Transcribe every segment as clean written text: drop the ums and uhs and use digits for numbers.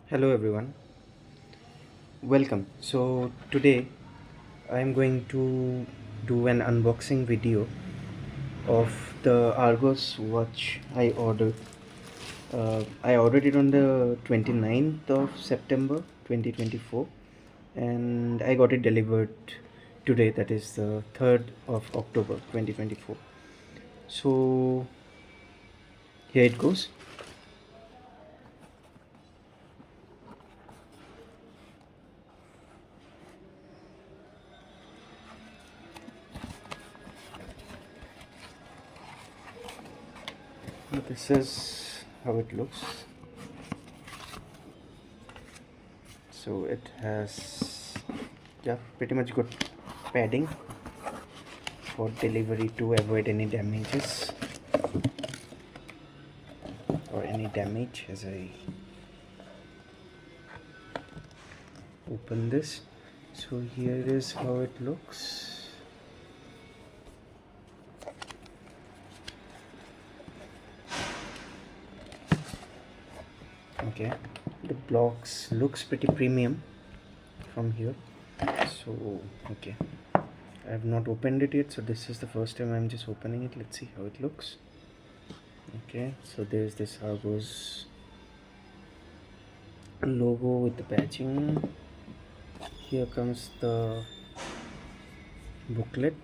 Hello everyone, welcome. So today I am going to do an unboxing video of the Argos watch I ordered. I ordered it on the 29th of September 2024 and I got it delivered today, that is the 3rd of October 2024. So here it goes. This is how it looks. So it has, yeah, pretty much good padding for delivery to avoid any damages or any damage as I open this. So here is how it looks. Okay, the blocks looks pretty premium from here. So okay, I have not opened it yet, so this is the first time I'm just opening it. Let's see how it looks. Okay, so there's this Argos logo with the patching. Here comes the booklet.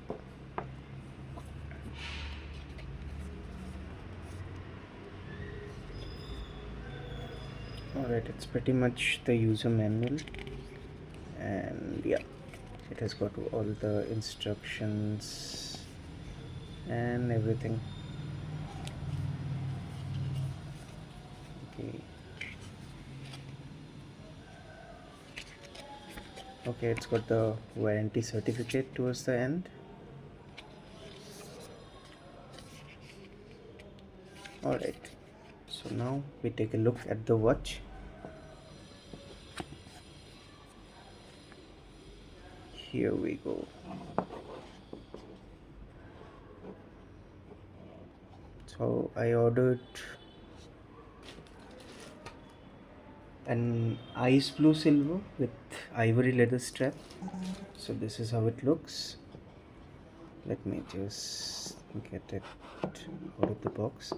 Alright, it's pretty much the user manual, and yeah, it has got all the instructions and everything. Okay, okay, it's got the warranty certificate towards the end. Alright, so now we take a look at the watch. Here we go. So I ordered an ice blue silver with ivory leather strap. So this is how it looks. Let me just get it out of the box.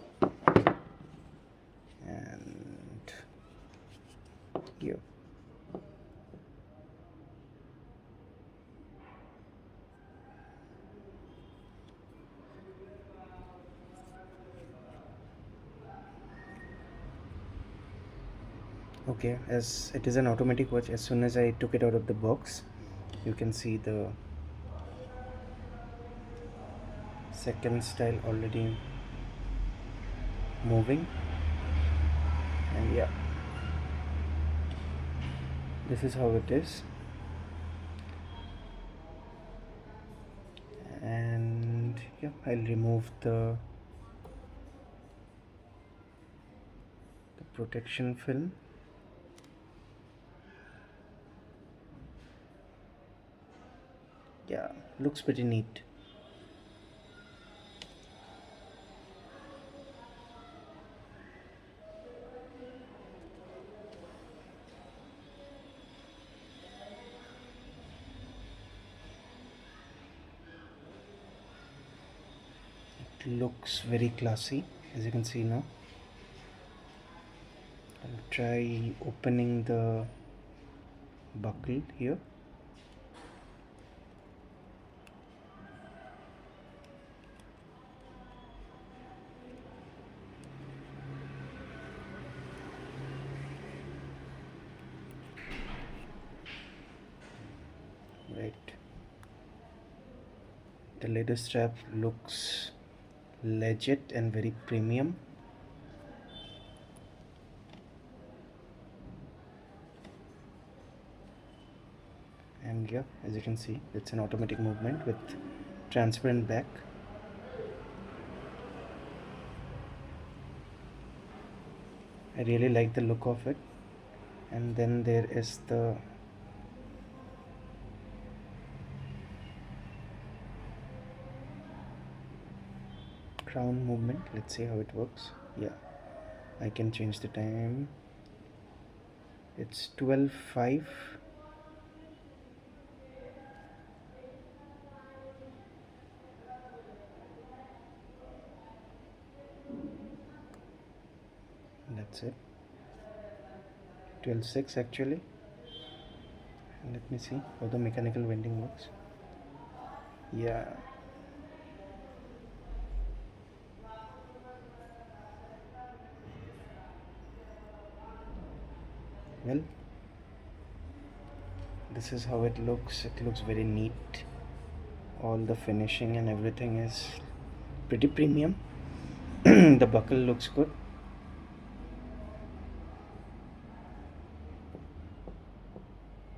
And here. Okay, as it is an automatic watch, as soon as I took it out of the box, you can see the second style already moving. And yeah, this is how it is. And yeah, I'll remove the protection film. Yeah, looks pretty neat. It looks very classy, as you can see now. I'll try opening the buckle here. Right, the leather strap looks legit and very premium. And yeah, as you can see, it's an automatic movement with transparent back. I really like the look of it. And then there is the crown movement. Let's see how it works. Yeah, I can change the time. It's 12.5. That's it. 12.6 actually. Let me see how the mechanical vending works. Yeah. Well, this is how it looks. It looks very neat. All the finishing and everything is pretty premium. The buckle looks good.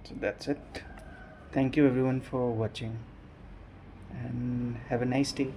So that's it. Thank you everyone for watching and have a nice day.